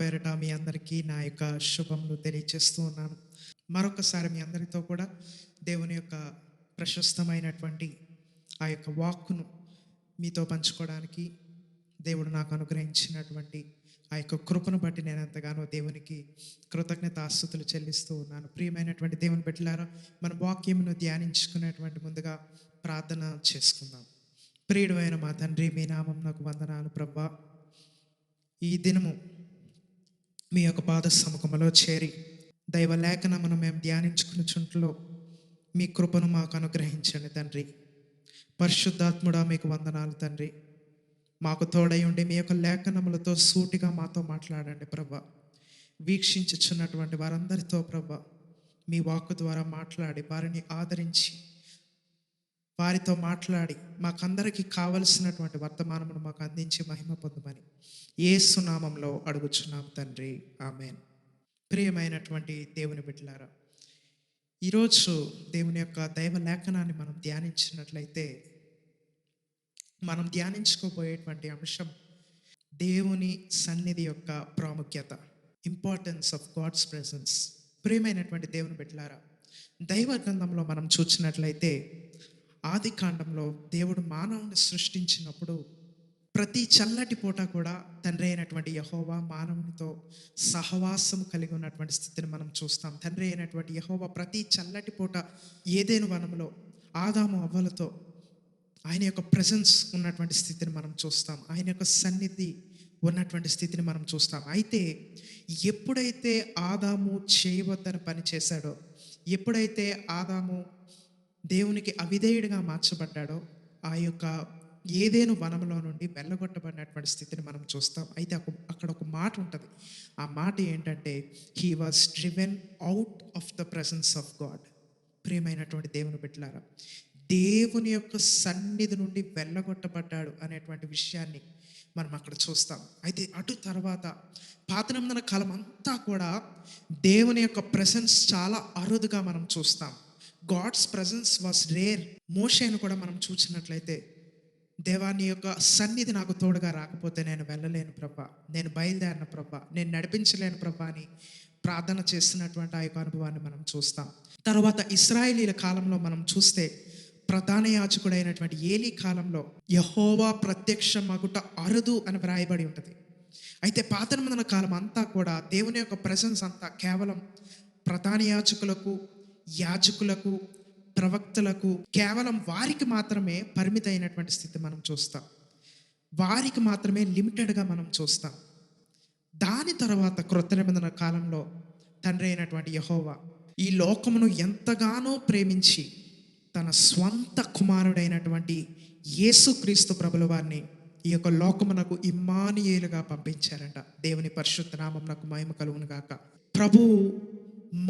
పేరిట మీ అందరికీ నా యొక్క శుభములు తెలియచేస్తూ ఉన్నాను. మరొకసారి మీ అందరితో కూడా దేవుని యొక్క ప్రశస్తమైనటువంటి ఆ యొక్క వాక్కును మీతో పంచుకోవడానికి దేవుడు నాకు అనుగ్రహించినటువంటి ఆ యొక్క కృపను బట్టి నేను ఎంతగానో దేవునికి కృతజ్ఞతాస్తుతులు చెల్లిస్తూ ఉన్నాను. ప్రియమైనటువంటి దేవుని బిడ్డలారా, మన వాక్యమును ధ్యానించుకునేటువంటి ముందుగా ప్రార్థన చేసుకుందాం. ప్రియుడు అయిన మా తండ్రి, మీ నామం నాకు వందనాలు ప్రభువా. ఈ దినము మీ యొక్క పాద సముఖములో చేరి దైవ లేఖనమును మేము ధ్యానించుకున్న చుంట్లో మీ కృపను మాకు అనుగ్రహించండి తండ్రి. పరిశుద్ధాత్ముడా, మీకు వందనాలు తండ్రి. మాకు తోడై ఉండి మీ యొక్క లేఖనములతో సూటిగా మాతో మాట్లాడండి ప్రభా. వీక్షించుచున్నటువంటి వారందరితో ప్రభా మీ వాక్కు ద్వారా మాట్లాడి వారిని ఆదరించి వారితో మాట్లాడి మాకందరికీ కావలసినటువంటి వర్తమానమును మాకు అందించి మహిమ పొందమని యేసు నామములో అడుగుచున్నాం తండ్రి, ఆమేన్. ప్రియమైనటువంటి దేవుని బిడ్డలారా, ఈరోజు దేవుని యొక్క దైవ లేఖనాన్ని మనం ధ్యానించినట్లయితే మనం ధ్యానించుకోబోయేటువంటి అంశం దేవుని సన్నిధి యొక్క ప్రాముఖ్యత, ఇంపార్టెన్స్ ఆఫ్ గాడ్స్ ప్రెసెన్స్. ప్రియమైనటువంటి దేవుని బిడ్డలారా, దైవ గ్రంథంలో మనం చూసినట్లయితే ఆది కాండంలో దేవుడు మానవుని సృష్టించినప్పుడు ప్రతి చల్లటి పూట కూడా తండ్రి అయినటువంటి యెహోవా మానవునితో సహవాసం కలిగి ఉన్నటువంటి స్థితిని మనం చూస్తాం. తండ్రి అయినటువంటి యెహోవా ప్రతి చల్లటి పూట ఏదెను వనంలో ఆదాము అవ్వలతో ఆయన యొక్క ప్రెజెన్స్ ఉన్నటువంటి స్థితిని మనం చూస్తాం. ఆయన యొక్క సన్నిధి ఉన్నటువంటి స్థితిని మనం చూస్తాం. అయితే ఎప్పుడైతే ఆదాము చేయవద్దని పని చేశాడో, ఎప్పుడైతే ఆదాము దేవునికి అవిధేయుడిగా మార్చబడ్డాడో, ఆ యొక్క ఏదేను వనంలో నుండి వెళ్ళగొట్టబడినటువంటి స్థితిని మనం చూస్తాం. అయితే అక్కడ ఒక మాట ఉంటుంది. ఆ మాట ఏంటంటే, he was driven out of the presence of God. ప్రియమైనటువంటి దేవుని బిడ్డలారా, దేవుని యొక్క సన్నిధి నుండి వెళ్ళగొట్టబడ్డాడు అనేటువంటి విషయాన్ని మనం అక్కడ చూస్తాం. అయితే అటు తర్వాత పాత నిబంధన కాలం అంతా కూడా దేవుని యొక్క ప్రెసెన్స్ చాలా అరుదుగా మనం చూస్తాం. God's presence was rare. మోషేను కూడా మనం చూసినట్లయితే, దేవా నీ యొక్క సన్నిధి నాకు తోడుగా రాకపోతే నేను వెళ్ళలేను ప్రభా, నేను బయలుదేరిన ప్రభా, నేను నడిపించలేను ప్రభా అని ప్రార్థన చేస్తున్నటువంటి ఆ యొక్క అనుభవాన్ని మనం చూస్తాం. తర్వాత ఇశ్రాయేలీల కాలంలో మనం చూస్తే ప్రధాన యాజకుడైనటువంటి ఏలీ కాలంలో యెహోవా ప్రత్యక్షమగుట అరుదు అని వ్రాయబడి ఉంటుంది. అయితే పాత నిబంధన కాలం అంతా కూడా దేవుని యొక్క ప్రెసెన్స్ అంతా కేవలం ప్రధాన యాజకులకు ప్రవక్తలకు కేవలం వారికి మాత్రమే పరిమితి అయినటువంటి స్థితి మనం చూస్తాం. వారికి మాత్రమే లిమిటెడ్గా మనం చూస్తాం. దాని తర్వాత క్రొత్త నిబంధన కాలంలో తండ్రి అయినటువంటి యెహోవా ఈ లోకమును ఎంతగానో ప్రేమించి తన స్వంత కుమారుడైనటువంటి యేసుక్రీస్తు ప్రభుల వారిని ఈ యొక్క లోకమునకు ఇమ్మానుయేలుగా పంపించారంట. దేవుని పరిశుద్ధ నామమునకు మహిమ కలుగును గాక. ప్రభువు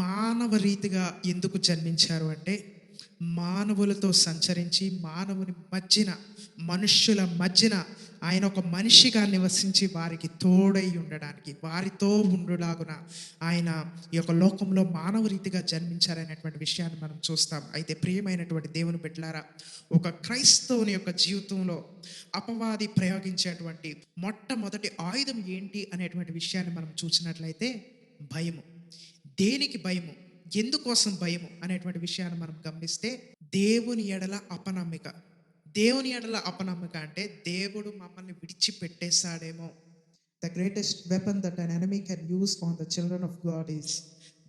మానవ రీతిగా ఎందుకు జన్మించారు అంటే, మానవులతో సంచరించి మానవుని మధ్యన, మనుష్యుల మధ్యన ఆయన ఒక మనిషిగా నివసించి వారికి తోడై ఉండడానికి, వారితో ఉండులాగున ఆయన ఈ యొక్క లోకంలో మానవ రీతిగా జన్మించారనేటువంటి విషయాన్ని మనం చూస్తాం. అయితే ప్రియమైనటువంటి దేవుని బిడ్డలారా, ఒక క్రైస్తవుని యొక్క జీవితంలో అపవాది ప్రయోగించేటువంటి మొట్టమొదటి ఆయుధం ఏంటి అనేటువంటి విషయాన్ని మనం చూసినట్లయితే భయము. దేనికి భయము, ఎందుకోసం భయము అనేటువంటి విషయాన్ని మనం గమనిస్తే, దేవుని ఎడల అపనమ్మిక. దేవుని ఎడల అపనమ్మిక అంటే దేవుడు మమ్మల్ని విడిచిపెట్టేశాడేమో. The greatest weapon that an enemy can use on the children of God is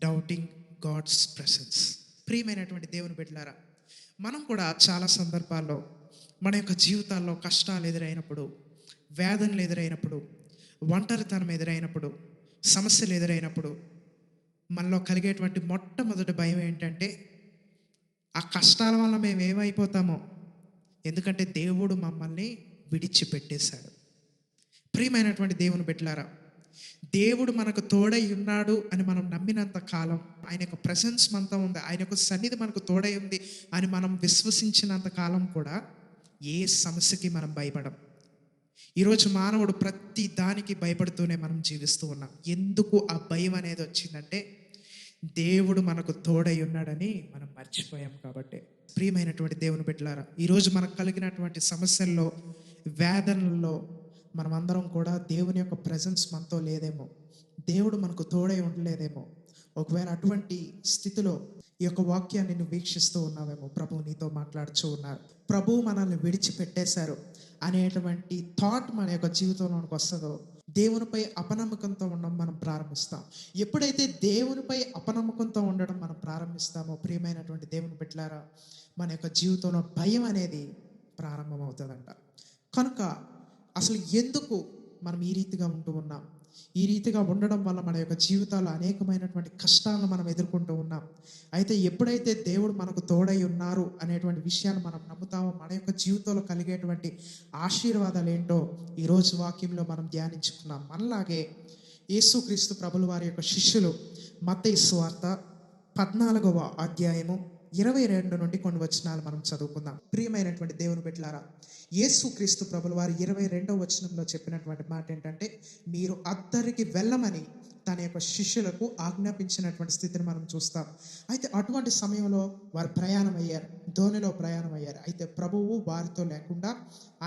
doubting God's presence. ప్రియమైనటువంటి దేవుని బిడ్డలారా, మనం కూడా చాలా సందర్భాల్లో మన యొక్క జీవితాల్లో కష్టాలు ఎదురైనప్పుడు, వేదనలు ఎదురైనప్పుడు, ఒంటరితనం ఎదురైనప్పుడు, సమస్యలు ఎదురైనప్పుడు మనలో కలిగేటువంటి మొట్టమొదటి భయం ఏంటంటే, ఆ కష్టాల వల్ల మేము ఏమైపోతామో, ఎందుకంటే దేవుడు మమ్మల్ని విడిచిపెట్టేశాడు. ప్రియమైనటువంటి దేవుని బిడ్డలారా, దేవుడు మనకు తోడై ఉన్నాడు అని మనం నమ్మినంత కాలం, ఆయన యొక్క ప్రెసెన్స్ మనతో ఉంది, ఆయన యొక్క సన్నిధి మనకు తోడై ఉంది అని మనం విశ్వసించినంత కాలం కూడా ఏ సమస్యకి మనం భయపడం. ఈరోజు మానవుడు ప్రతి దానికి భయపడుతూనే మనం జీవిస్తూ ఉన్నాం. ఎందుకు ఆ భయం అనేది వచ్చిందంటే, దేవుడు మనకు తోడై ఉన్నాడని మనం మర్చిపోయాం కాబట్టి. ప్రియమైనటువంటి దేవుని బిడ్డలారా, ఈరోజు మనకు కలిగినటువంటి సమస్యల్లో, వేదనల్లో మనం అందరం కూడా దేవుని యొక్క ప్రెజెన్స్ మనతో లేదేమో, దేవుడు మనకు తోడై ఉండలేదేమో. ఒకవేళ అటువంటి స్థితిలో ఈ యొక్క వాక్యాన్ని నువ్వు వీక్షిస్తూ ఉన్నావేమో, ప్రభువు నీతో మాట్లాడుతూ ఉన్నారు. ప్రభువు మనల్ని విడిచిపెట్టేశారు అనేటువంటి థాట్ మన యొక్క జీవితంలోనికి వస్తుందో, దేవునిపై అపనమ్మకంతో ఉండడం మనం ప్రారంభిస్తాం. ఎప్పుడైతే దేవునిపై అపనమ్మకంతో ఉండడం మనం ప్రారంభిస్తామో, ప్రియమైనటువంటి దేవుని బిడ్డలారా, మన యొక్క జీవితంలో భయం అనేది ప్రారంభమవుతుందంట. కనుక అసలు ఎందుకు మనం ఈ రీతిగా ఉంటూ ఉన్నాం? ఈ రీతిగా ఉండడం వల్ల మన యొక్క జీవితాల్లో అనేకమైనటువంటి కష్టాలను మనం ఎదుర్కొంటూ ఉన్నాం. అయితే ఎప్పుడైతే దేవుడు మనకు తోడై ఉన్నారు అనేటువంటి విషయాన్ని మనం నమ్ముతామో, మన యొక్క జీవితంలో కలిగేటువంటి ఆశీర్వాదాలు ఏంటో ఈరోజు వాక్యంలో మనం ధ్యానించుకున్నాం. మనలాగే యేసుక్రీస్తు ప్రభుల వారి యొక్క శిష్యులు మత్తయి సువార్త 14వ అధ్యాయము 22 నుండి కొన్ని వచనాలు మనం చదువుకుందాం. ప్రియమైనటువంటి దేవుని బిడ్డలారా, యేసుక్రీస్తు ప్రభుల వారు 22వ వచనంలో చెప్పినటువంటి మాట ఏంటంటే, మీరు అద్దరికి వెళ్ళమని తన యొక్క శిష్యులకు ఆజ్ఞాపించినటువంటి స్థితిని మనం చూస్తాం. అయితే అటువంటి సమయంలో వారు ప్రయాణం అయ్యారు, ధోనిలో ప్రయాణం అయ్యారు. అయితే ప్రభువు వారితో లేకుండా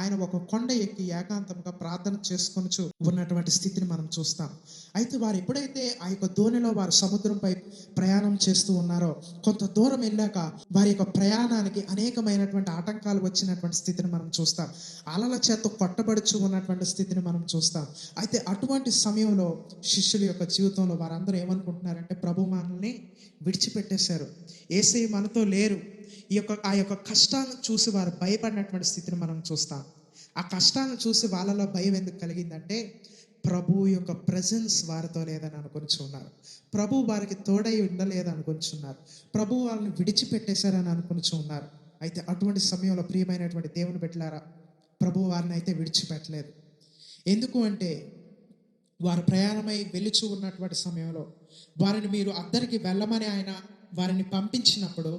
ఆయన ఒక కొండ ఎక్కి ఏకాంతంగా ప్రార్థన చేసుకొనుచు ఉన్నటువంటి స్థితిని మనం చూస్తాం. అయితే వారు ఎప్పుడైతే ఆ యొక్క ధోనిలో వారు సముద్రంపై ప్రయాణం చేస్తూ ఉన్నారో, కొంత దూరం వెళ్ళాక వారి యొక్క ప్రయాణానికి అనేకమైనటువంటి ఆటంకాలు వచ్చినటువంటి స్థితిని మనం చూస్తాం. అలల చేత కొట్టబడుచు ఉన్నటువంటి స్థితిని మనం చూస్తాం. అయితే అటువంటి సమయంలో శిష్యుల యొక్క జీవితంలో వారందరూ ఏమనుకుంటున్నారంటే, ప్రభు మనల్ని విడిచిపెట్టేశారు, యేసయ్య మనతో లేరు. ఆ యొక్క కష్టాలను చూసి వారు భయపడినటువంటి స్థితిని మనం చూస్తాం. ఆ కష్టాలను చూసి వాళ్ళలో భయం ఎందుకు కలిగిందంటే, ప్రభు యొక్క ప్రజెన్స్ వారితో లేదని అనుకుంటున్నారు, ప్రభు వారికి తోడై ఉండలేదు అనుకుంటున్నారు, ప్రభు వాళ్ళని విడిచిపెట్టేశారని అనుకుంటున్నారు. అయితే అటువంటి సమయంలో ప్రియమైనటువంటి దేవుని బిడ్డలారా, ప్రభు వారిని అయితే విడిచిపెట్టలేదు. ఎందుకు అంటే, వారు ప్రయాణమై వెలుచు ఉన్నటువంటి సమయంలో వారిని మీరు అద్దరికి వెళ్ళమని ఆయన వారిని పంపించినప్పుడు,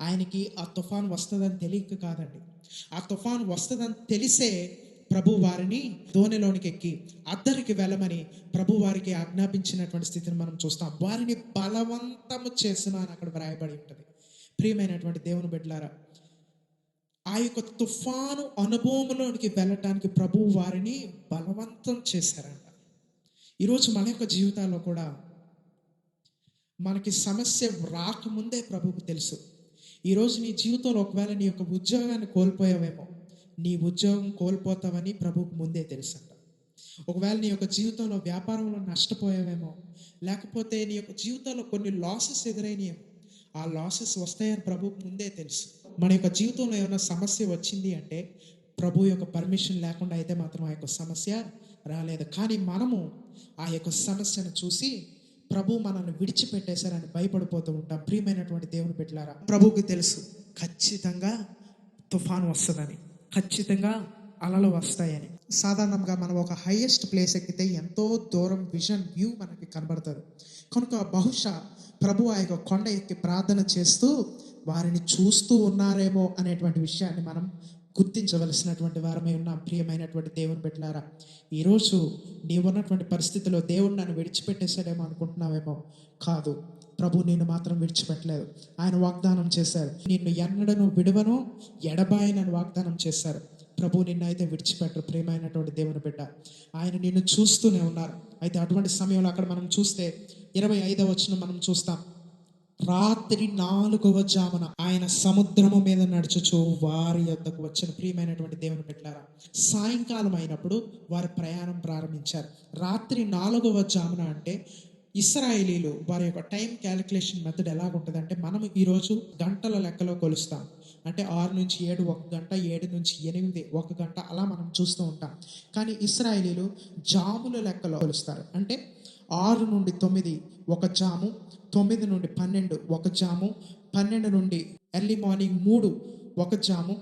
ఆయనకి ఆ తుఫాన్ వస్తుందని తెలియక కాదండి, ఆ తుఫాన్ వస్తుందని తెలిసే ప్రభు వారిని దోణిలోనికి ఎక్కి అద్దరికి వెళ్ళమని ప్రభు వారికి ఆజ్ఞాపించినటువంటి స్థితిని మనం చూస్తాం. వారిని బలవంతము చేసిన అని అక్కడ వ్రాయబడి ఉంటుంది. ప్రియమైనటువంటి దేవుని బిడ్డలారా, ఆ యొక్క తుఫాను అనుభవంలోనికి వెళ్ళటానికి ప్రభు వారిని బలవంతం చేశారంట. ఈరోజు మన యొక్క జీవితాల్లో కూడా మనకి సమస్య రాకముందే ప్రభువుకు తెలుసు. ఈరోజు నీ జీవితంలో ఒకవేళ నీ యొక్క ఉద్యోగాన్ని కోల్పోయావేమో, నీ ఉద్యోగం కోల్పోతావని ప్రభువుకు ముందే తెలుసు అంట. ఒకవేళ నీ యొక్క జీవితంలో వ్యాపారంలో నష్టపోయావేమో, లేకపోతే నీ యొక్క జీవితంలో కొన్ని లాసెస్ ఎదురైనాయేమో, ఆ లాసెస్ వస్తాయని ప్రభువుకు ముందే తెలుసు. మన యొక్క జీవితంలో ఏమైనా సమస్య వచ్చింది అంటే ప్రభు యొక్క పర్మిషన్ లేకుండా అయితే మాత్రం ఆ యొక్క సమస్య రాలేదు. కానీ మనము ఆ యొక్క సమస్యను చూసి ప్రభు మనల్ని విడిచిపెట్టేశారని భయపడిపోతూ ఉంటాం. ప్రియమైనటువంటి దేవుని బిడ్డలారా, ప్రభువుకి తెలుసు ఖచ్చితంగా తుఫాను వస్తుందని, ఖచ్చితంగా అలలు వస్తాయని. సాధారణంగా మనం ఒక హైయెస్ట్ ప్లేస్ ఎక్కితే ఎంతో దూరం విజన్ వ్యూ మనకి కనబడుతుంది. కనుక బహుశా ప్రభు ఆ యొక్క కొండ ఎక్కి ప్రార్థన చేస్తూ వారిని చూస్తూ ఉన్నారేమో అనేటువంటి విషయాన్ని మనం గుర్తించవలసినటువంటి వారమై ఉన్నాం. ప్రియమైనటువంటి దేవుని బిడ్డలారా, ఈరోజు నీవున్నటువంటి పరిస్థితిలో దేవుడు నన్ను విడిచిపెట్టేశాడేమో అనుకుంటున్నావేమో. కాదు, ప్రభు నిన్ను మాత్రం విడిచిపెట్టలేదు. ఆయన వాగ్దానం చేశారు, నిన్ను ఎన్నడను విడువను ఎడబాయనని వాగ్దానం చేశారు. ప్రభు నిన్ను అయితే విడిచిపెట్టరు. ప్రియమైనటువంటి దేవుని బిడ్డ, ఆయన నిన్ను చూస్తూనే ఉన్నారు. అయితే అటువంటి సమయంలో అక్కడ మనం చూస్తే 25వ వచనం మనం చూస్తాం. రాత్రి 4వ జామున ఆయన సముద్రము మీద నడుచుచు వారి యొద్దకు వచ్చిన. ప్రియమైనటువంటి దేవుని బిడ్డలారా, సాయంకాలం అయినప్పుడు వారి ప్రయాణం ప్రారంభించారు. రాత్రి 4వ జామున అంటే ఇశ్రాయేలీలు వారి యొక్క టైం క్యాలిక్యులేషన్ మెథడ్ ఎలాగుంటుందంటే, మనం ఈరోజు గంటల లెక్కలో కొలుస్తాం. అంటే 6 నుంచి 7 1 గంట, 7 నుంచి 8 1 గంట, అలా మనం చూస్తూ ఉంటాం. కానీ ఇశ్రాయేలీలు జాముల లెక్కలో కొలుస్తారు. అంటే 6 నుండి 9 1 జాము, 9 నుండి 12 1 జాము, 12 నుండి ఎర్లీ మార్నింగ్ 3 1 జాము,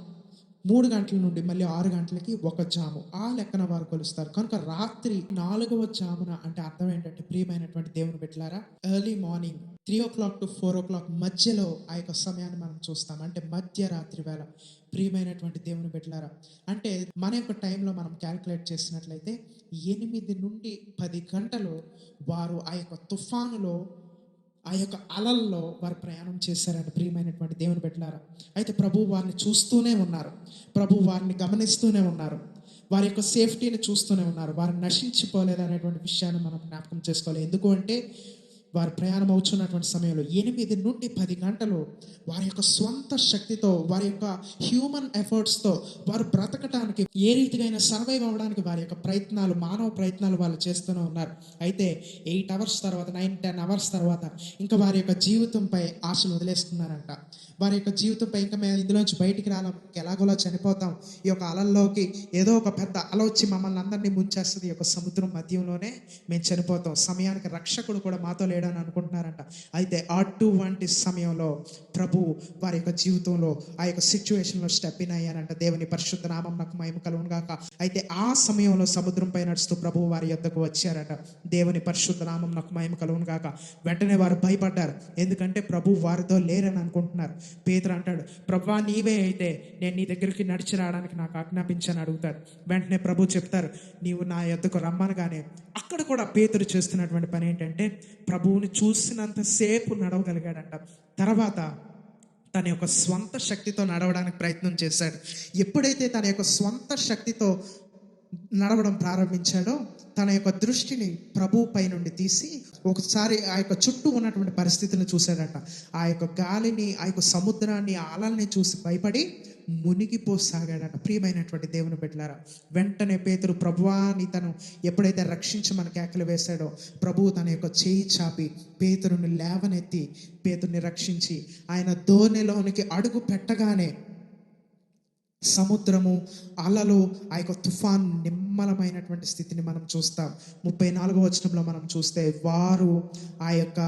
3 గంటల నుండి మళ్ళీ 6 గంటలకి 1 జాము, ఆ లెక్కన వారు కొలుస్తారు. కనుక రాత్రి 4వ జామున అంటే అర్థం ఏంటంటే, ప్రియమైనటువంటి దేవుని బిడ్డలారా, early morning 3 o'clock to 4 o'clock మధ్యలో ఆ యొక్క సమయాన్ని మనం చూస్తాం. అంటే మధ్యరాత్రి వేళ. ప్రియమైనటువంటి దేవుని బిడ్డలారా, అంటే మన యొక్క టైంలో మనం క్యాల్కులేట్ చేసినట్లయితే 8 నుండి 10 గంటలు వారు ఆ యొక్క తుఫానులో, ఆ యొక్క అలల్లో వారు ప్రయాణం చేశారని. ప్రియమైనటువంటి దేవుని బిడ్డలారా, అయితే ప్రభు వారిని చూస్తూనే ఉన్నారు, ప్రభు వారిని గమనిస్తూనే ఉన్నారు. వారి యొక్క సేఫ్టీని చూస్తూనే ఉన్నారు. వారు నశించిపోలేదు అనేటువంటి విషయాన్ని మనం జ్ఞాపకం చేసుకోవాలి. ఎందుకు అంటే వారు ప్రయాణం అవుతున్నటువంటి సమయంలో 8 నుండి 10 గంటలు వారి యొక్క స్వంత శక్తితో, వారి యొక్క హ్యూమన్ ఎఫర్ట్స్తో వారు బ్రతకటానికి, ఏ రీతిగా సర్వైవ్ అవ్వడానికి వారి యొక్క ప్రయత్నాలు, మానవ ప్రయత్నాలు వాళ్ళు చేస్తూనే ఉన్నారు. అయితే 8 అవర్స్ తర్వాత, 9-10 అవర్స్ తర్వాత ఇంకా వారి యొక్క జీవితంపై ఆశలు వదిలేస్తున్నారంట. వారి యొక్క జీవితంపై ఇంకా మేము ఇందులోంచి బయటికి రాలేం, ఎలాగోలా చనిపోతాం, ఈ యొక్క అలల్లోకి ఏదో ఒక పెద్ద అల వచ్చి మమ్మల్ని అందరినీ ముంచేస్తుంది, ఈ యొక్క సముద్రం మధ్యంలోనే మేము చనిపోతాం, సమయానికి రక్షకుడు కూడా మాతో లేడని అనుకుంటున్నారంట. అయితే అటువంటి సమయంలో ప్రభు వారి యొక్క జీవితంలో ఆ యొక్క సిచ్యువేషన్లో స్టెప్ ఇన్ అయ్యారంట. దేవుని పరిశుద్ధ నామం నాకు మహిమ కలుగును గాక. అయితే ఆ సమయంలో సముద్రంపై నడుస్తూ ప్రభు వారి యొద్దకు వచ్చారట. దేవుని పరిశుద్ధ నామం నాకు మహిమ కలుగును గాక. వెంటనే వారు భయపడ్డారు, ఎందుకంటే ప్రభు వారితో లేరని అనుకుంటున్నారు. పేతురు అంటాడు, ప్రభువా నీవే అయితే నేను నీ దగ్గరికి నడిచి రావడానికి నాకు ఆజ్ఞాపించని అడుగుతాడు. వెంటనే ప్రభు చెప్తారు, నీవు నా యొద్దకు రమ్మనగానే అక్కడ కూడా పేతురు చేస్తున్నటువంటి పని ఏంటంటే ప్రభువుని చూసినంతసేపు నడవగలిగాడంట. తర్వాత తన యొక్క స్వంత శక్తితో నడవడానికి ప్రయత్నం చేశాడు. ఎప్పుడైతే తన యొక్క స్వంత శక్తితో నడవడం ప్రారంభించాడో తన యొక్క దృష్టిని ప్రభు పై నుండి తీసి ఒకసారి ఆ యొక్క చుట్టూ ఉన్నటువంటి పరిస్థితిని చూశాడట. ఆ యొక్క గాలిని, ఆ యొక్క సముద్రాన్ని, ఆ అలల్ని చూసి భయపడి మునిగిపోసాగాడట. ప్రియమైనటువంటి దేవుని బిడ్డలారా, వెంటనే పేతురు ప్రభువాని తను ఎప్పుడైతే రక్షించమని కేకలు వేశాడో ప్రభువు తన యొక్క చేయి చాపి పేతురుని లేవనెత్తి పేతురుని రక్షించి ఆయన దోణిలోనికి అడుగు పెట్టగానే సముద్రము, అలలు, ఆ యొక్క తుఫాన్ నిమ్మలమైనటువంటి స్థితిని మనం చూస్తాం. 34వ వచనంలో మనం చూస్తే వారు ఆ యొక్క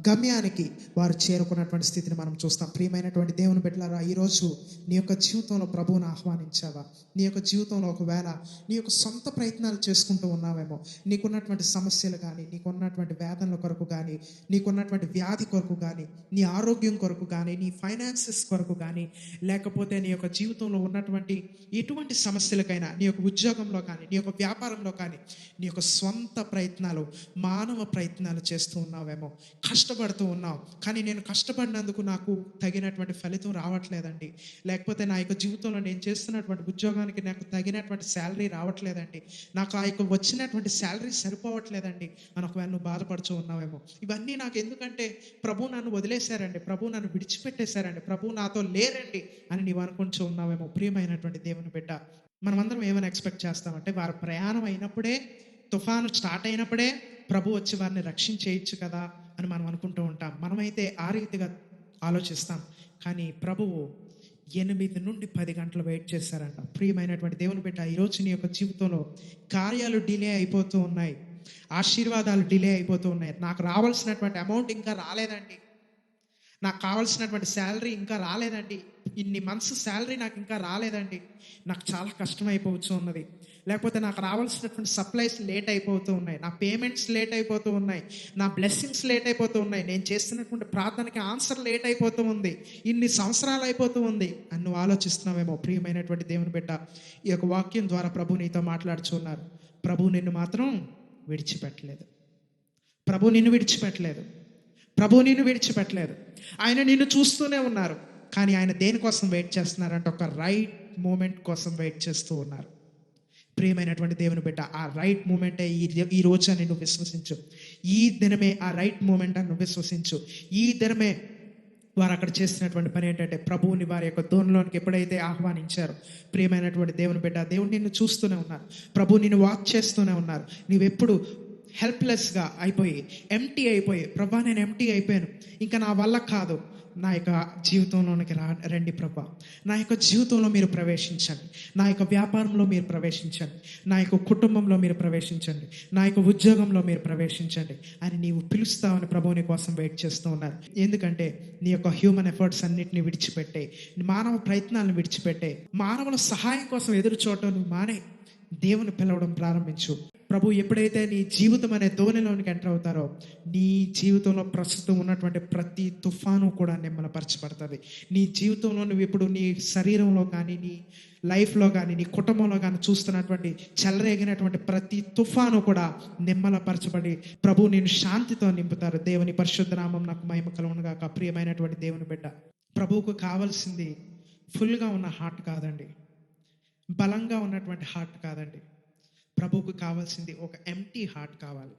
గమ్యానికి వారు చేరుకున్నటువంటి స్థితిని మనం చూస్తాం. ప్రియమైనటువంటి దేవుని బిడ్డలారా, ఈరోజు నీ యొక్క జీవితంలో ప్రభువుని ఆహ్వానించావా? నీ యొక్క జీవితంలో ఒకవేళ నీ యొక్క సొంత ప్రయత్నాలు చేసుకుంటూ ఉన్నావేమో, నీకున్నటువంటి సమస్యలు కానీ, నీకున్నటువంటి వేదనల కొరకు కానీ, నీకున్నటువంటి వ్యాధి కొరకు కానీ, నీ ఆరోగ్యం కొరకు కానీ, నీ ఫైనాన్సెస్ కొరకు కానీ, లేకపోతే నీ యొక్క జీవితంలో ఉన్నటువంటి ఎటువంటి సమస్యలకైనా, నీ యొక్క ఉద్యోగంలో కానీ, నీ యొక్క వ్యాపారంలో కానీ, నీ యొక్క స్వంత ప్రయత్నాలు, మానవ ప్రయత్నాలు చేస్తూ ఉన్నావేమో, కష్టపడుతూ ఉన్నావు. కానీ నేను కష్టపడినందుకు నాకు తగినటువంటి ఫలితం రావట్లేదండి, లేకపోతే నా యొక్క జీవితంలో నేను చేస్తున్నటువంటి ఉద్యోగానికి నాకు తగినటువంటి శాలరీ రావట్లేదండి, నాకు ఆ యొక్క వచ్చినటువంటి శాలరీ సరిపోవట్లేదండి అని ఒకవేళ నువ్వు బాధపడుతూ ఉన్నావేమో. ఇవన్నీ నాకు ఎందుకంటే ప్రభు నన్ను వదిలేశారండి, ప్రభు నన్ను విడిచిపెట్టేశారండి, ప్రభు నాతో లేరండి అని నీవు అనుకుంటూ ఉన్నావేమో. ప్రియమైనటువంటి దేవుని బిడ్డ, మనమందరం ఏమైనా ఎక్స్పెక్ట్ చేస్తామంటే వారు ప్రయాణం అయినప్పుడే, తుఫాను స్టార్ట్ అయినప్పుడే ప్రభు వచ్చి వారిని రక్షించేయచ్చు కదా అని మనం అనుకుంటూ ఉంటాం. మనమైతే ఆ రీతిగా ఆలోచిస్తాం. కానీ ప్రభువు 8 నుండి 10 గంటలు వెయిట్ చేశారంట. ప్రియమైనటువంటి దేవుని బిడ్డ, ఈరోజు నీ యొక్క జీవితంలో కార్యాలు డిలే అయిపోతూ ఉన్నాయి, ఆశీర్వాదాలు డిలే అయిపోతూ ఉన్నాయి. నాకు రావాల్సినటువంటి అమౌంట్ ఇంకా రాలేదండి, నాకు కావాల్సినటువంటి శాలరీ ఇంకా రాలేదండి, ఇన్ని మంత్స్ శాలరీ నాకు ఇంకా రాలేదండి, నాకు చాలా కష్టమైపోతూ ఉన్నది, లేకపోతే నాకు రావాల్సినటువంటి సప్లైస్ లేట్ అయిపోతూ ఉన్నాయి, నా పేమెంట్స్ లేట్ అయిపోతూ ఉన్నాయి, నా బ్లెస్సింగ్స్ లేట్ అయిపోతూ ఉన్నాయి, నేను చేస్తున్నటువంటి ప్రార్థనకి ఆన్సర్ లేట్ అయిపోతూ ఉంది, ఇన్ని సంవత్సరాలు అయిపోతూ ఉంది అని నువ్వు ఆలోచిస్తున్నావేమో. ప్రియమైనటువంటి దేవుని బిడ్డ, ఈ యొక్క వాక్యం ద్వారా ప్రభు నీతో మాట్లాడుచున్నారు. ప్రభు నిన్ను మాత్రం విడిచిపెట్టలేదు, ప్రభు నిన్ను విడిచిపెట్టలేదు, ప్రభు నిన్ను విడిచిపెట్టలేదు. ఆయన నిన్ను చూస్తూనే ఉన్నారు. కానీ ఆయన దేనికోసం వెయిట్ చేస్తున్నారంటే ఒక రైట్ మూమెంట్ కోసం వెయిట్ చేస్తూ ఉన్నారు. ప్రియమైనటువంటి దేవుని బిడ్డ, ఆ రైట్ మూమెంటే ఈ రోజు అని నువ్వు విశ్వసించు. ఈ దినమే ఆ రైట్ మూమెంట్ అని నువ్వు విశ్వసించు. ఈ దినమే వారు అక్కడ చేస్తున్నటువంటి పని ఏంటంటే ప్రభువుని వారి యొక్క దోణిలోనికి ఎప్పుడైతే ఆహ్వానించారో, ప్రియమైనటువంటి దేవుని బిడ్డ, దేవుడు నిన్ను చూస్తూనే ఉన్నారు, ప్రభు నిన్ను వాచ్ చేస్తూనే ఉన్నారు. నువ్వెప్పుడు హెల్ప్లెస్గా అయిపోయి, ఎంటీ అయిపోయి, ప్రభా నేను ఎంటీ అయిపోయాను, ఇంకా నా వల్ల కాదు, నా యొక్క జీవితంలోనికి రండి ప్రభా, నా యొక్క జీవితంలో మీరు ప్రవేశించండి, నా యొక్క వ్యాపారంలో మీరు ప్రవేశించండి, నా యొక్క కుటుంబంలో మీరు ప్రవేశించండి, నా యొక్క ఉద్యోగంలో మీరు ప్రవేశించండి అని నీవు పిలుస్తావని ప్రభువుని కోసం వెయిట్ చేస్తూ ఉన్నారు. ఎందుకంటే నీ యొక్క హ్యూమన్ ఎఫర్ట్స్ అన్నిటిని విడిచిపెట్టే, మానవ ప్రయత్నాలను విడిచిపెట్టే, మానవుల సహాయం కోసం ఎదురు చూడటం నువ్వు మానే, దేవుని పిలవడం ప్రారంభించు. ప్రభు ఎప్పుడైతే నీ జీవితం అనే దోణిలోనికి ఎంటర్ అవుతారో, నీ జీవితంలో ప్రస్తుతం ఉన్నటువంటి ప్రతి తుఫాను కూడా నిమ్మలపరచబడుతుంది. నీ జీవితంలో నువ్వు ఇప్పుడు నీ శరీరంలో కానీ, నీ లైఫ్లో కానీ, నీ కుటుంబంలో కానీ చూస్తున్నటువంటి చెలరేగినటువంటి ప్రతి తుఫాను కూడా నిమ్మలపరచబడి ప్రభు నేను శాంతితో నింపుతారు. దేవుని పరిశుద్ధ నామం నాకు మహిమ కలుగును గాక. ప్రియమైనటువంటి దేవుని బిడ్డ, ప్రభువుకు కావాల్సింది ఫుల్గా ఉన్న హార్ట్ కాదండి, బలంగా ఉన్నటువంటి హార్ట్ కాదండి. ప్రభువుకు కావాల్సింది ఒక ఎంప్టీ హార్ట్ కావాలి.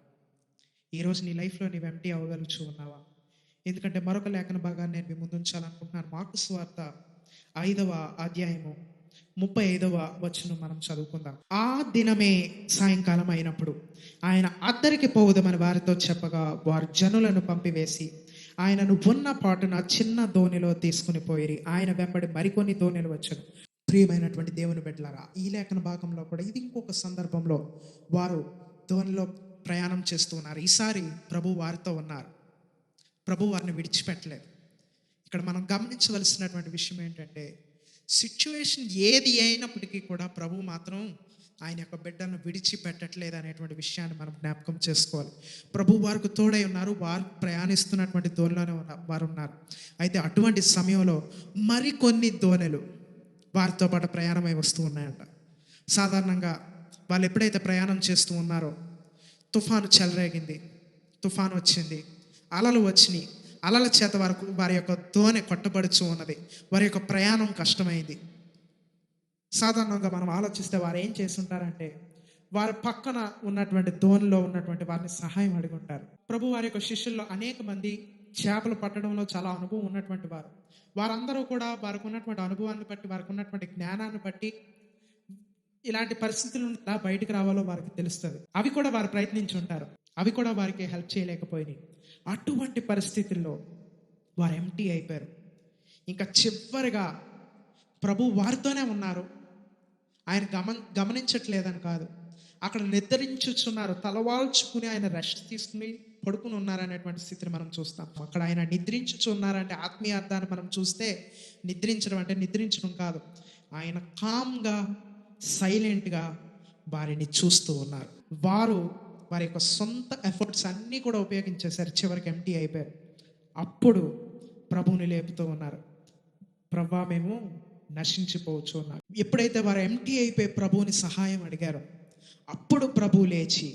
ఈరోజు నీ లైఫ్‌లో నీవు ఎంప్టీ అవ్వగలుగుచు ఉన్నావా? ఎందుకంటే మరొక లేఖన భాగాన్ని నేను మీ ముందు ఉంచాలనుకుంటున్నాను. మార్కు సువార్త 5వ అధ్యాయము 35వ వచనం మనం చదువుకుందాం. ఆ దినమే సాయంకాలం అయినప్పుడు ఆయన అద్దరికి పోవుదమని వారితో చెప్పగా వారు జనులను పంపివేసి ఆయనను ఉన్న పాటున చిన్న దోణిలో తీసుకుని పోయిరి. ఆయన వెంబడి మరికొన్ని దోణిలు వచ్చెను. ప్రియమైనటువంటి దేవుని బిడ్డలారా, ఈ లేఖన భాగంలో కూడా ఇది ఇంకొక సందర్భంలో వారు దోణిలో ప్రయాణం చేస్తూ ఉన్నారు. ఈసారి ప్రభు వారితో ఉన్నారు. ప్రభు వారిని విడిచిపెట్టలేదు. ఇక్కడ మనం గమనించవలసినటువంటి విషయం ఏంటంటే, సిచ్యువేషన్ ఏది అయినప్పటికీ కూడా ప్రభు మాత్రం ఆయన యొక్క బిడ్డలను విడిచిపెట్టట్లేదు అనేటువంటి విషయాన్ని మనం జ్ఞాపకం చేసుకోవాలి. ప్రభు వారికి తోడై ఉన్నారు. వారు ప్రయాణిస్తున్నటువంటి దోణిలోనే వారు ఉన్నారు. అయితే అటువంటి సమయంలో మరికొన్ని దోణెలు వారితో పాటు ప్రయాణమై వస్తూ ఉన్నాయంట. సాధారణంగా వాళ్ళు ఎప్పుడైతే ప్రయాణం చేస్తూ ఉన్నారో తుఫాను చెలరేగింది, తుఫాను వచ్చింది, అలలు వచ్చినాయి. అలల చేత వారి యొక్క దోణి కొట్టబడుచు ఉన్నది. వారి యొక్క ప్రయాణం కష్టమైంది. సాధారణంగా మనం ఆలోచిస్తే వారు ఏం చేస్తుంటారంటే, వారి పక్కన ఉన్నటువంటి దోణిలో ఉన్నటువంటి వారిని సహాయం అడుగుంటారు. ప్రభు వారి యొక్క శిష్యుల్లో అనేక మంది చేపలు పట్టడంలో చాలా అనుభవం ఉన్నటువంటి వారు. వారందరూ కూడా వారికి ఉన్నటువంటి అనుభవాన్ని బట్టి, వారికి ఉన్నటువంటి జ్ఞానాన్ని బట్టి ఇలాంటి పరిస్థితులు ఎలా బయటకు రావాలో వారికి తెలుస్తుంది. అవి కూడా వారు ప్రయత్నించి ఉంటారు. అవి కూడా వారికి హెల్ప్ చేయలేకపోయినాయి. అటువంటి పరిస్థితుల్లో వారు ఎంప్టీ అయిపోయారు. ఇంకా చివరిగా ప్రభు వారితోనే ఉన్నారు. ఆయన గమనించట్లేదని కాదు, అక్కడ నిద్రించుచున్నారు. తలవాల్చుకుని ఆయన రెస్ట్ తీసుకుని పడుకుని ఉన్నారనేటువంటి స్థితిని మనం చూస్తాం. అక్కడ ఆయన నిద్రించుచున్నారంటే ఆత్మీయ అర్థాన్ని మనం చూస్తే నిద్రించడం అంటే నిద్రించడం కాదు. ఆయన కామ్గా సైలెంట్గా వారిని చూస్తూ ఉన్నారు. వారు వారి యొక్క సొంత ఎఫర్ట్స్ అన్నీ కూడా ఉపయోగించేశారు. చివరికి ఎంప్టీ అయిపోయారు. అప్పుడు ప్రభువుని లేపుతూ ఉన్నారు. ప్రభువా, మేము నశించిపోవచ్చు ఉన్నారు. ఎప్పుడైతే వారు ఎంప్టీ అయిపోయి ప్రభువుని సహాయం అడిగారో అప్పుడు ప్రభువు లేచి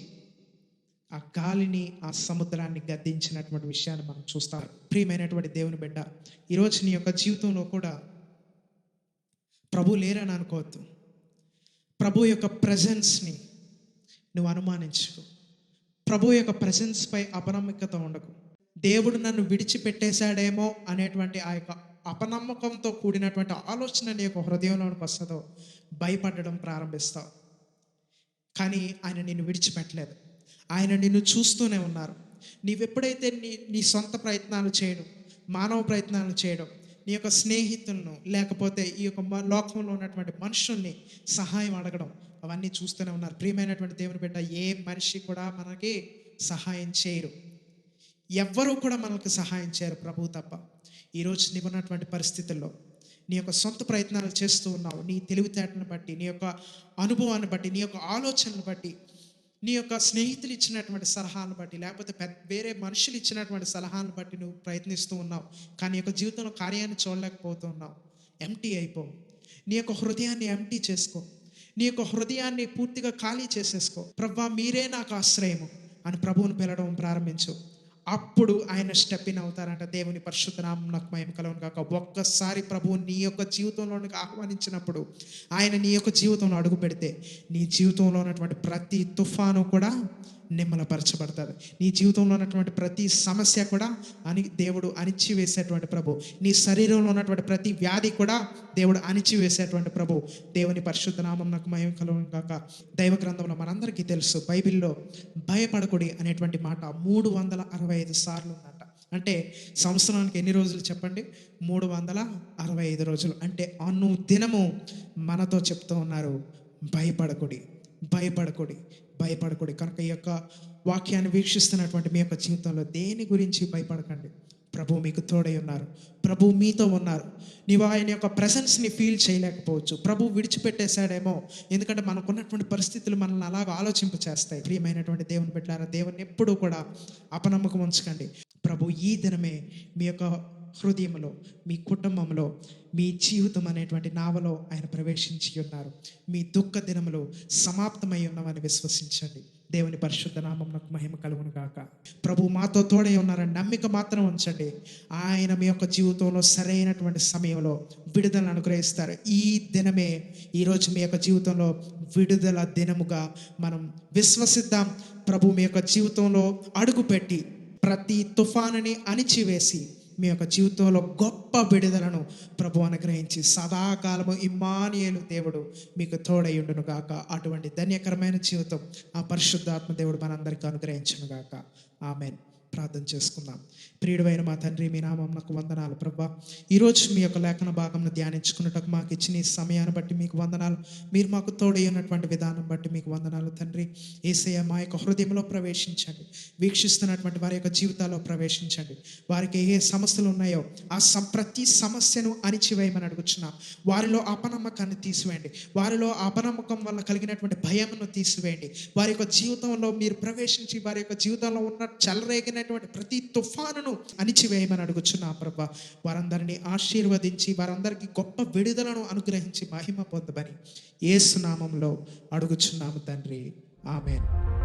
ఆ గాలిని, ఆ సముద్రాన్ని గద్దించినటువంటి విషయాన్ని మనం చూస్తాం. ప్రియమైనటువంటి దేవుని బిడ్డ, ఈరోజు నీ యొక్క జీవితంలో కూడా ప్రభు లేరని అనుకోవద్దు. ప్రభు యొక్క ప్రెజెన్స్ని నువ్వు అనుమానించుకో. ప్రభు యొక్క ప్రెజెన్స్ పై అపనమ్మకత ఉండకు. దేవుడు నన్ను విడిచిపెట్టేశాడేమో అనేటువంటి ఆ యొక్క అపనమ్మకంతో కూడినటువంటి ఆలోచన నీ యొక్క హృదయంలోనికి వస్తుందో భయపడడం ప్రారంభిస్తావు. కానీ ఆయన నిన్ను విడిచిపెట్టలేదు. ఆయన నిన్ను చూస్తూనే ఉన్నారు. నీవెప్పుడైతే నీ సొంత ప్రయత్నాలు చేయడం, మానవ ప్రయత్నాలు చేయడం, నీ యొక్క స్నేహితులను లేకపోతే ఈ యొక్క లోకంలో ఉన్నటువంటి మనుషుల్ని సహాయం అడగడం, అవన్నీ చూస్తూనే ఉన్నారు. ప్రియమైనటువంటి దేవుని బిడ్డ, ఏ మనిషి కూడా మనకి సహాయం చేయరు. ఎవ్వరూ కూడా మనకు సహాయం చేయరు, ప్రభువు తప్ప. ఈరోజు నీవు ఉన్నటువంటి పరిస్థితుల్లో నీ యొక్క సొంత ప్రయత్నాలు చేస్తూ ఉన్నావు. నీ తెలివితేటను బట్టి, నీ యొక్క అనుభవాన్ని బట్టి, నీ యొక్క ఆలోచనను బట్టి, నీ యొక్క స్నేహితులు ఇచ్చినటువంటి సలహాలను బట్టి, లేకపోతే వేరే మనుషులు ఇచ్చినటువంటి సలహాలను బట్టి నువ్వు ప్రయత్నిస్తూ ఉన్నావు. కానీ నీ యొక్క జీవితంలో కార్యాన్ని చూడలేకపోతూ ఉన్నావు. ఎంప్టీ అయిపో. నీ యొక్క హృదయాన్ని ఎంప్టీ చేసుకో. నీ యొక్క హృదయాన్ని పూర్తిగా ఖాళీ చేసేసుకో. ప్రభువా, మీరే నాకు ఆశ్రయము అని ప్రభువుని పిలవడం ప్రారంభించు. అప్పుడు ఆయన స్టెప్ ఇన్ అవుతారంట. దేవుని పరిశుద్ధ నామమునకు మహిమ కలుగును గాక. ఒక్కసారి ప్రభువు నీ యొక్క జీవితంలోనికి ఆహ్వానించినప్పుడు, ఆయన నీ యొక్క జీవితంలో అడుగు పెడితే నీ జీవితంలో ఉన్నటువంటి ప్రతి తుఫాను కూడా నిమ్మలపరచబడుతుంది. నీ జీవితంలో ఉన్నటువంటి ప్రతి సమస్య కూడా దేవుడు అణిచివేసేటువంటి ప్రభు. నీ శరీరంలో ఉన్నటువంటి ప్రతి వ్యాధి కూడా దేవుడు అణిచివేసేటువంటి ప్రభు. దేవుని పరిశుద్ధ నామమునకు మహిమ కలుగును గాక. దైవ గ్రంథంలో మనందరికీ తెలుసు, బైబిల్లో భయపడకుడి అనేటువంటి మాట 365 సార్లు ఉందంట. అంటే సంవత్సరానికి ఎన్ని రోజులు చెప్పండి? 365 రోజులు. అంటే అనుదినము మనతో చెప్తూ ఉన్నారు, భయపడకుడి, భయపడకుడి, భయపడకుడి. కనుక ఈ యొక్క వాక్యాన్ని వీక్షిస్తున్నటువంటి మీ యొక్క జీవితంలో దేని గురించి భయపడకండి. ప్రభు మీకు తోడై ఉన్నారు. ప్రభు మీతో ఉన్నారు. నీవు ఆయన యొక్క ప్రెసెన్స్ని ఫీల్ చేయలేకపోవచ్చు. ప్రభు విడిచిపెట్టేశాడేమో, ఎందుకంటే మనకున్నటువంటి పరిస్థితులు మనల్ని అలాగ ఆలోచింప చేస్తాయి. ప్రియమైనటువంటి దేవుని బిడ్డలారా, దేవుని ఎప్పుడూ కూడా అపనమ్మకం ఉంచకండి. ప్రభు ఈ దినమే మీ యొక్క హృదయంలో, మీ కుటుంబంలో, మీ జీవితం అనేటువంటి నావలో ఆయన ప్రవేశించి ఉన్నారు. మీ దుఃఖ దినములు సమాప్తమై ఉన్నవని విశ్వసించండి. దేవుని పరిశుద్ధ నామమునకు మహిమ కలుగును గాక. ప్రభు మాతో తోడై ఉన్నారని నమ్మిక మాత్రం ఉంచండి. ఆయన మీ యొక్క జీవితంలో సరైనటువంటి సమయంలో విడుదలను అనుగ్రహిస్తారు. ఈ దినమే ఈరోజు మీ యొక్క జీవితంలో విడుదల దినముగా మనం విశ్వసిద్దాం. ప్రభు మీ యొక్క జీవితంలో అడుగుపెట్టి ప్రతి తుఫానుని అణిచివేసి మీ యొక్క జీవితంలో గొప్ప విడుదలను ప్రభు అనుగ్రహించి సదాకాలము ఇమ్మానుయేలు దేవుడు మీకు తోడయుండును గాక. అటువంటి ధన్యకరమైన జీవితం ఆ పరిశుద్ధాత్మ దేవుడు మనందరికీ అనుగ్రహించును గాక. ఆమేన్. ప్రార్థన చేసుకుందాం. ప్రియుడైన మా తండ్రి, మీ నామమునకు వందనాలు ప్రభువా. ఈరోజు మీ యొక్క లేఖన భాగంను ధ్యానించుకున్నట్టుకు మాకు ఇచ్చిన ఈ సమయాన్ని బట్టి మీకు వందనాలు. మీరు మాకు తోడై ఉన్నటువంటి విధానం బట్టి మీకు వందనాలు తండ్రి. యేసయ్య మా యొక్క హృదయంలో ప్రవేశించండి. వీక్షిస్తున్నటువంటి వారి యొక్క జీవితాల్లో ప్రవేశించండి. వారికి ఏ సమస్యలు ఉన్నాయో ఆ ప్రతి సమస్యను అణిచివేయమని అడుగుచున్నాం. వారిలో అపనమ్మకాన్ని తీసివేయండి. వారిలో అపనమ్మకం వల్ల కలిగినటువంటి భయమును తీసివేయండి. వారి యొక్క జీవితంలో మీరు ప్రవేశించి వారి యొక్క జీవితంలో ఉన్న చెలరేగినటువంటి ప్రతి తుఫానును అణిచివేయమని అడుగుచున్నాం ప్రభా. వారందరినీ ఆశీర్వదించి వారందరికీ గొప్ప విడుదలను అనుగ్రహించి మహిమ పొందమని యేసు నామములో అడుగుచున్నాము తండ్రి. ఆమేన్.